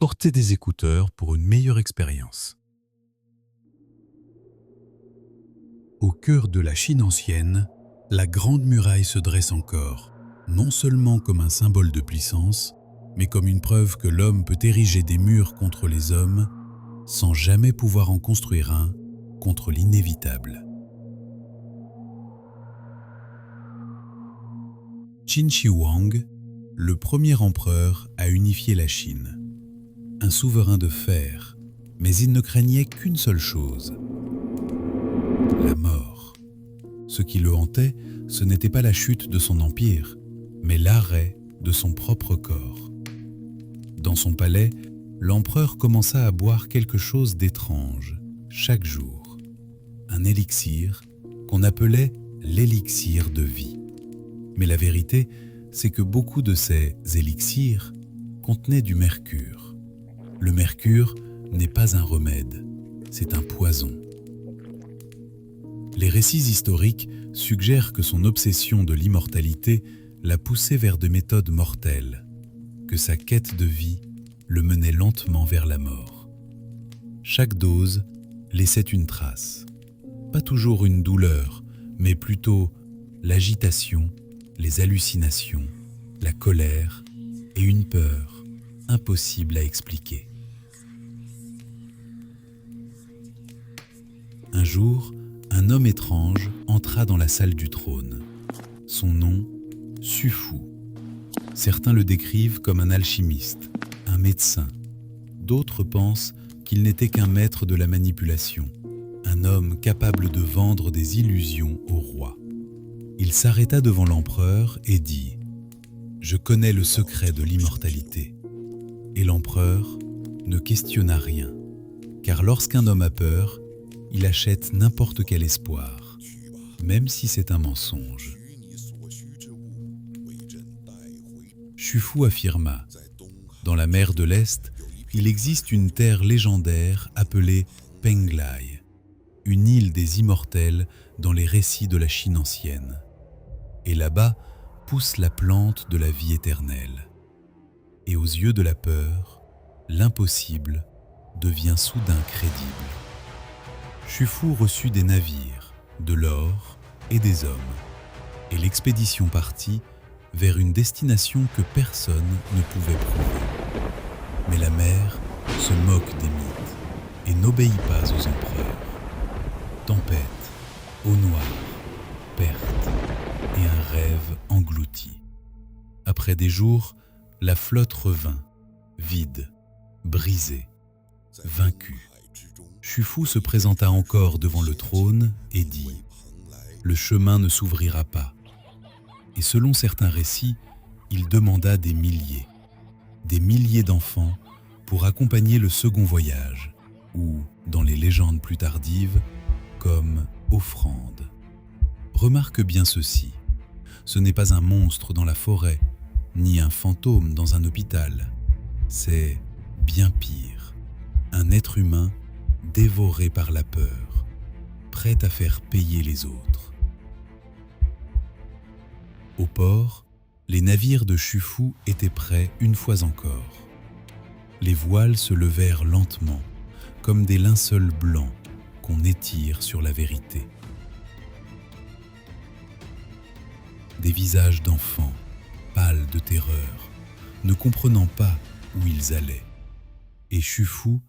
Portez des écouteurs pour une meilleure expérience. Au cœur de la Chine ancienne, la Grande Muraille se dresse encore, non seulement comme un symbole de puissance, mais comme une preuve que l'homme peut ériger des murs contre les hommes sans jamais pouvoir en construire un contre l'inévitable. Qin Shi Huang, le premier empereur à unifier la Chine. Un souverain de fer, mais il ne craignait qu'une seule chose, la mort. Ce qui le hantait, ce n'était pas la chute de son empire, mais l'arrêt de son propre corps. Dans son palais, l'empereur commença à boire quelque chose d'étrange, chaque jour. Un élixir qu'on appelait l'élixir de vie. Mais la vérité, c'est que beaucoup de ces élixirs contenaient du mercure. Le mercure n'est pas un remède, c'est un poison. Les récits historiques suggèrent que son obsession de l'immortalité l'a poussé vers des méthodes mortelles, que sa quête de vie le menait lentement vers la mort. Chaque dose laissait une trace, pas toujours une douleur, mais plutôt l'agitation, les hallucinations, la colère et une peur impossible à expliquer. Un jour, un homme étrange entra dans la salle du trône. Son nom, Xu Fu. Certains le décrivent comme un alchimiste, un médecin. D'autres pensent qu'il n'était qu'un maître de la manipulation, un homme capable de vendre des illusions au roi. Il s'arrêta devant l'empereur et dit « Je connais le secret de l'immortalité ». Et l'empereur ne questionna rien, car lorsqu'un homme a peur, il achète n'importe quel espoir, même si c'est un mensonge. Xu Fu affirma « Dans la mer de l'Est, il existe une terre légendaire appelée Penglai, une île des immortels dans les récits de la Chine ancienne. Et là-bas pousse la plante de la vie éternelle. Et aux yeux de la peur, l'impossible devient soudain crédible. » Xu Fu reçut des navires, de l'or et des hommes, et l'expédition partit vers une destination que personne ne pouvait prouver. Mais la mer se moque des mythes et n'obéit pas aux empereurs. Tempête, eau noire, perte et un rêve englouti. Après des jours, la flotte revint, vide, brisée, vaincue. Xu Fu se présenta encore devant le trône et dit « Le chemin ne s'ouvrira pas ». Et selon certains récits, il demanda des milliers d'enfants pour accompagner le second voyage, ou, dans les légendes plus tardives, comme offrande. Remarque bien ceci, ce n'est pas un monstre dans la forêt, ni un fantôme dans un hôpital, c'est bien pire, un être humain dévoré par la peur, prêt à faire payer les autres. Au port, les navires de Xu Fu étaient prêts une fois encore. Les voiles se levèrent lentement, comme des linceuls blancs qu'on étire sur la vérité. Des visages d'enfants, pâles de terreur, ne comprenant pas où ils allaient. Et Xu Fu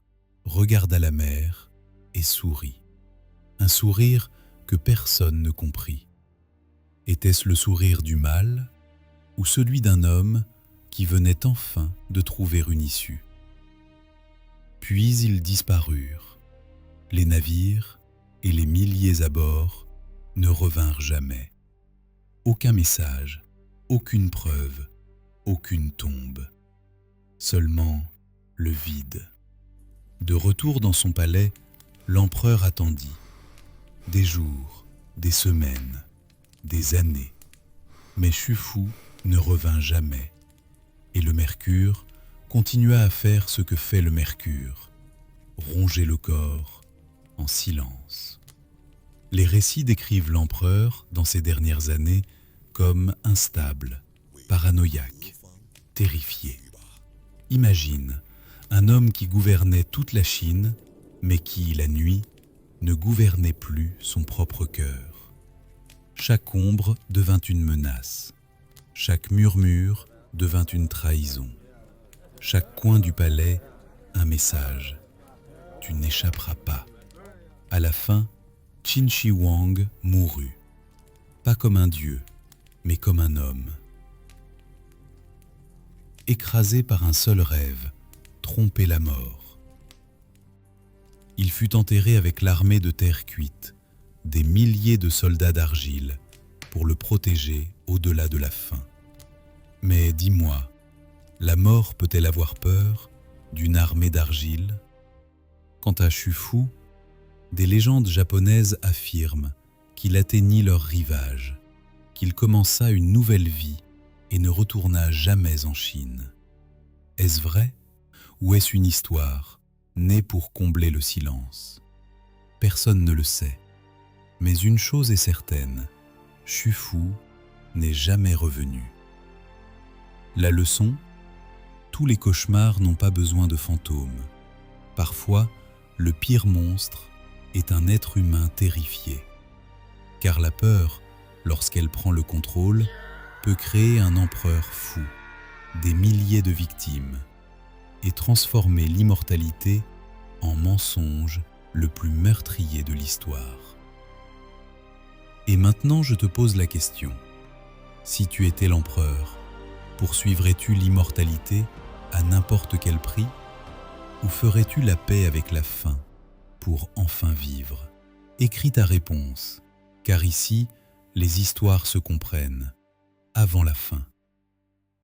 regarda la mer et sourit. Un sourire que personne ne comprit. Était-ce le sourire du mal ou celui d'un homme qui venait enfin de trouver une issue? Puis ils disparurent. Les navires et les milliers à bord ne revinrent jamais. Aucun message, aucune preuve, aucune tombe. Seulement le vide. De retour dans son palais, l'empereur attendit. Des jours, des semaines, des années. Mais Xu Fu ne revint jamais. Et le mercure continua à faire ce que fait le mercure, ronger le corps en silence. Les récits décrivent l'empereur, dans ces dernières années, comme instable, paranoïaque, terrifié. Imagine Un homme qui gouvernait toute la Chine, mais qui, la nuit, ne gouvernait plus son propre cœur. Chaque ombre devint une menace. Chaque murmure devint une trahison. Chaque coin du palais, un message. Tu n'échapperas pas. À la fin, Qin Shi Huang mourut. Pas comme un dieu, mais comme un homme. Écrasé par un seul rêve, tromper la mort. Il fut enterré avec l'armée de terre cuite, des milliers de soldats d'argile, pour le protéger au-delà de la faim. Mais dis-moi, la mort peut-elle avoir peur d'une armée d'argile? Quant à Shufu, des légendes japonaises affirment qu'il atteignit leur rivage, qu'il commença une nouvelle vie et ne retourna jamais en Chine. Est-ce vrai ou est-ce une histoire née pour combler le silence? Personne ne le sait, mais une chose est certaine, Shufu n'est jamais revenu. La leçon? Tous les cauchemars n'ont pas besoin de fantômes. Parfois, le pire monstre est un être humain terrifié. Car la peur, lorsqu'elle prend le contrôle, peut créer un empereur fou, des milliers de victimes, et transformer l'immortalité en mensonge le plus meurtrier de l'histoire. Et maintenant je te pose la question, si tu étais l'empereur, poursuivrais-tu l'immortalité à n'importe quel prix, ou ferais-tu la paix avec la faim pour enfin vivre? Écris ta réponse, car ici, les histoires se comprennent avant la fin.